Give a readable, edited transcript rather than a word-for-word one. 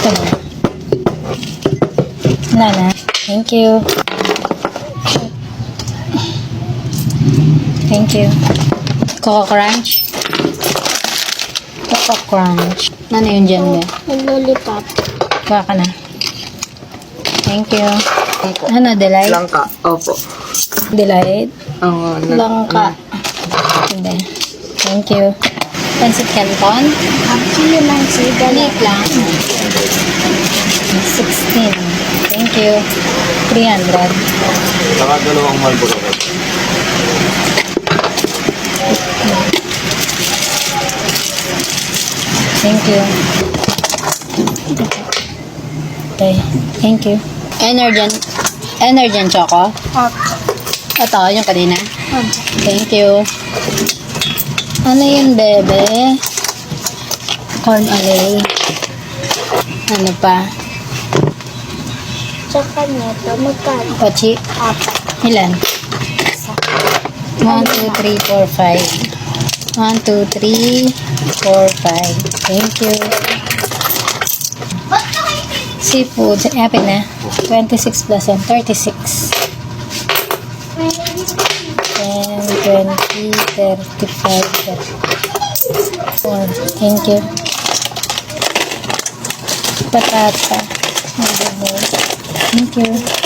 Ito na. Wala na. Thank you. Thank you. Coco Crunch. Coco Crunch. Ano yun dyan, be? Lollipop. Kuha ka na. Thank you. Ano, Delight? Langka. Opo. Delight? Oo. Langka. Hindi. Thank you. Pancit Canton? Actually, man, si Ganit lang. 16. Thank you. 300. Saka dalawang Marlboro Red. Thank you. Okay. Thank you. Energen Choco? Ito, yung kanina. Thank you. Ano yun, bebe? Corn alay. Ano pa? Tsaka neto, magkano? Pochi? Ilan? 1, 2, 3, 4, 5. 1, 2, 3, 4, 5. Thank you. Seafood. Happy na. 26 plus 1, 36. 10, 20, 35, 34. Thank you. Patata. Thank you.